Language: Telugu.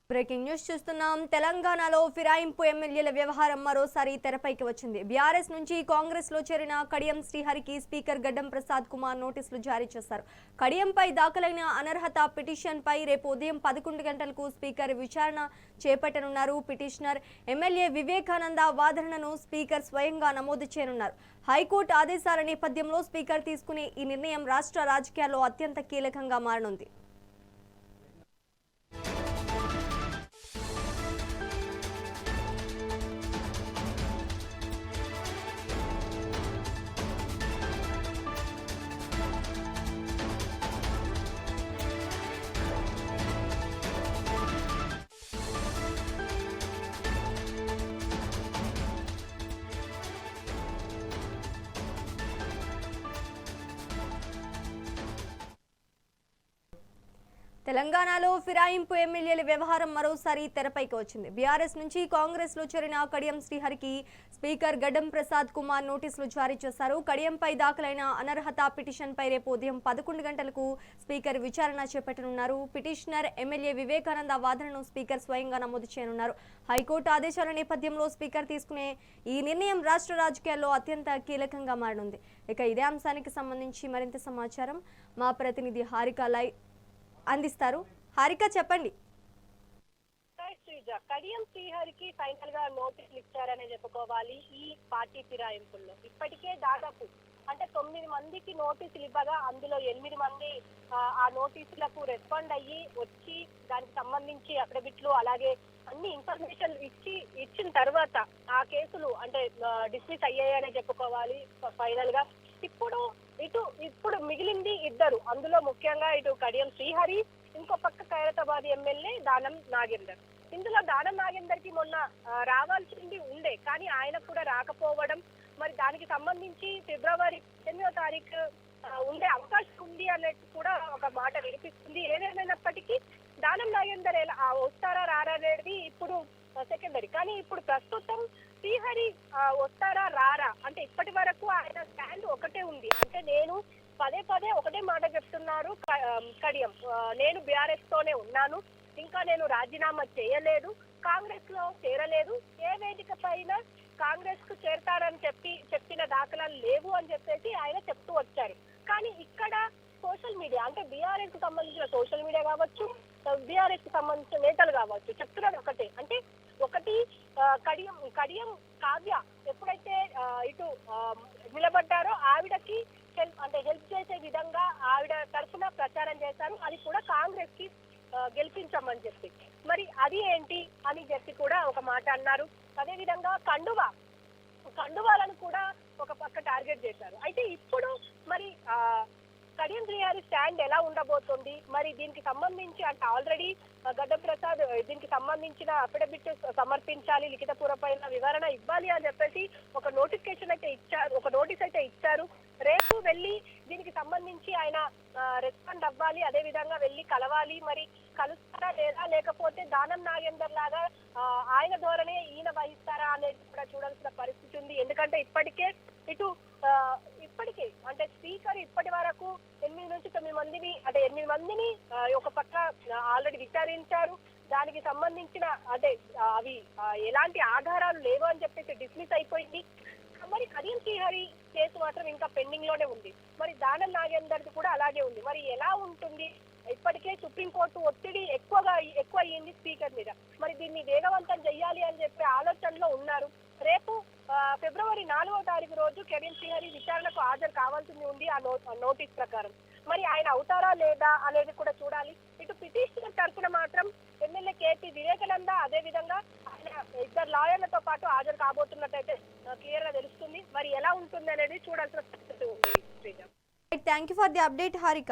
బ్రేకింగ్ న్యూస్ చూస్తున్నాం. తెలంగాణలో ఫిరాయింపు ఎమ్మెల్యేల వ్యవహారం మరోసారి తెరపైకి వచ్చింది. బీఆర్ఎస్ నుంచి కాంగ్రెస్ లో చేరిన కడియం శ్రీహరికి స్పీకర్ గడ్డం ప్రసాద్ కుమార్ నోటీసులు జారీ చేశారు. కడియంపై దాఖలైన అనర్హత పిటిషన్ పై రేపు ఉదయం 11 గంటలకు స్పీకర్ విచారణ చేపట్టనున్నారు. పిటిషనర్ ఎమ్మెల్యే వివేకానంద వాదనను స్పీకర్ స్వయంగా నమోదు చేయనున్నారు. హైకోర్టు ఆదేశాల నేపథ్యంలో స్పీకర్ తీసుకునే ఈ నిర్ణయం రాష్ట్ర రాజకీయాల్లో అత్యంత కీలకంగా మారనుంది. తెలంగాణలో ఫిరాయింపు ఎమ్మెల్యేల వ్యవహారం మరోసారి తెరపైకి వచ్చింది. బీఆర్ఎస్ నుంచి కాంగ్రెస్ లో చేరిన కడియం శ్రీహరికి స్పీకర్ గడ్డం ప్రసాద్ కుమార్ నోటీసులు జారీ చేశారు. కడియంపై దాఖలైన అనర్హత పిటిషన్ పై రేపు ఉదయం 11 గంటలకు స్పీకర్ విచారణ చేపట్టనున్నారు. పిటిషనర్ ఎమ్మెల్యే వివేకానంద వాదనను స్పీకర్ స్వయంగా నమోదు చేయనున్నారు. హైకోర్టు ఆదేశాల నేపథ్యంలో స్పీకర్ తీసుకునే ఈ నిర్ణయం రాష్ట్ర రాజకీయాల్లో అత్యంత కీలకంగా మారనుంది. ఇక ఇదే అంశానికి సంబంధించి మరింత సమాచారం మా ప్రతినిధి హారిక లైవ్ అందిస్తారు. హారిక, చెప్పండి. కడియం శ్రీహరికి ఫైనల్ గా నోటీసులు ఇచ్చారనే చెప్పుకోవాలి. ఈ పార్టీ ఫిరాయింపుల్లో ఇప్పటికే దాదాపు అంటే 9 మందికి నోటీసులు ఇవ్వగా అందులో 8 మంది ఆ నోటీసులకు రెస్పాండ్ అయ్యి వచ్చి దానికి సంబంధించి అఫిడవిట్లు అలాగే అన్ని ఇన్ఫర్మేషన్ ఇచ్చిన తర్వాత ఆ కేసులు అంటే డిస్మిస్ అయ్యాయనే చెప్పుకోవాలి. ఫైనల్ గా ఇప్పుడు మిగిలింది ఇద్దరు. అందులో ముఖ్యంగా ఇటు కడియం శ్రీహరి, ఇంకో పక్క ఖైరతాబాద్ ఎమ్మెల్యే దానం నాగేందర్. ఇందులో దానం నాగేందర్ కి మొన్న రావాల్సింది ఉండే, కానీ ఆయన కూడా రాకపోవడం, మరి దానికి సంబంధించి ఫిబ్రవరి 8వ తారీఖు ఉండే అవకాశం ఉంది అన్నట్టు కూడా ఒక మాట వినిపిస్తుంది. ఏదేమైనప్పటికీ దానం నాగేందర్ వస్తారా రారా అనేది ఇప్పుడు సెకండరీ. కానీ ఇప్పుడు ప్రస్తుతం శ్రీహరి వస్తారా రారా అంటే ఇప్పటి వరకు ఆయన స్టాండ్ ఒకటే ఉంది. అంటే నేను పదే ఒకటే మాట చెప్తున్నారు కడియం, నేను బీఆర్ఎస్ తోనే ఉన్నాను, ఇంకా నేను రాజీనామా చేయలేదు, కాంగ్రెస్ లో చేరలేదు, ఏ వేదిక పైన కాంగ్రెస్ కు చేరతారని చెప్పిన దాఖలాలు లేవు అని చెప్పేసి ఆయన చెప్తూ వచ్చారు. కానీ ఇక్కడ సోషల్ మీడియా అంటే బీఆర్ఎస్ కు సంబంధించిన సోషల్ మీడియా కావచ్చు, బీఆర్ఎస్ కు సంబంధించిన నేతలు కావచ్చు చెప్తున్నది ఒకటే. అంటే ఒకటి కడియం కావ్య ఎప్పుడైతే ఇటు నిలబడ్డారో ఆవిడకి హెల్ప్ చేసే విధంగా ఆవిడ తరఫున ప్రచారం చేశారు. అది కూడా కాంగ్రెస్ కి గెలిపించమని చెప్పి, మరి అది ఏంటి అని చెప్పి కూడా ఒక మాట అన్నారు. అదే విధంగా కండువాలను కూడా ఒక పక్క టార్గెట్ చేశారు. అయితే ఇప్పుడు మరి కడియం శ్రీహరి స్టాండ్ ఎలా ఉండబోతుంది, మరి దీనికి సంబంధించి అంటే ఆల్రెడీ గడ్డం ప్రసాద్ దీనికి సంబంధించిన అఫిడవిట్ సమర్పించాలి, లిఖితపూర్వకమైన వివరణ ఇవ్వాలి అని చెప్పేసి ఒక నోటిఫికేషన్ అయితే ఇచ్చారు, ఒక నోటీస్ అయితే ఇచ్చారు. రేపు వెళ్ళి దీనికి సంబంధించి ఆయన రెస్పాండ్ అవ్వాలి, అదే విధంగా వెళ్ళి కలవాలి. మరి కలుస్తారా లేదా, లేకపోతే దానం నాగేందర్ లాగా ఆయన ధోరణే ఈయన వహిస్తారా అనేది కూడా చూడాల్సిన పరిస్థితి ఉంది. ఎందుకంటే ఇప్పటికే అంటే స్పీకర్ ఇప్పటి వరకు 8 నుంచి 9 మందిని అంటే 8 మందిని ఒక పక్క ఆల్రెడీ విచారించారు. దానికి సంబంధించిన అంటే అవి ఎలాంటి ఆధారాలు లేవు అని చెప్పేసి డిస్మిస్ అయిపోయింది. మరి కడియం శ్రీహరి కేసు మాత్రం ఇంకా పెండింగ్ లోనే ఉంది. మరి దానం నాగేందర్ది కూడా అలాగే ఉంది. మరి ఎలా ఉంటుంది? ఇప్పటికే సుప్రీంకోర్టు ఒత్తిడి ఎక్కువ అయ్యింది స్పీకర్ మీద. మరి దీన్ని వేగవంతం చెయ్యాలి అని చెప్పే ఆలోచనలో ఉన్నారు. రేపు ఫిబ్రవరి 4వ తారీఖు రోజు కడియం శ్రీహరి విచారణకు హాజరు కావాల్సింది ఉంది ఆ నోటీస్ ప్రకారం. మరి ఆయన అవుతారా లేదా అనేది కూడా చూడాలి. ఇటు పిటిషనర్ తరఫున మాత్రం ఎమ్మెల్యే కేటీ వివేకానంద అదే విధంగా ఆయన ఇద్దరు లాయర్లతో పాటు హాజరు కాబోతున్నట్టయితే క్లియర్ గా తెలుస్తుంది. మరి ఎలా ఉంటుంది అనేది చూడాల్సిన పరిస్థితి ఉంది. Thank you for the update Harika.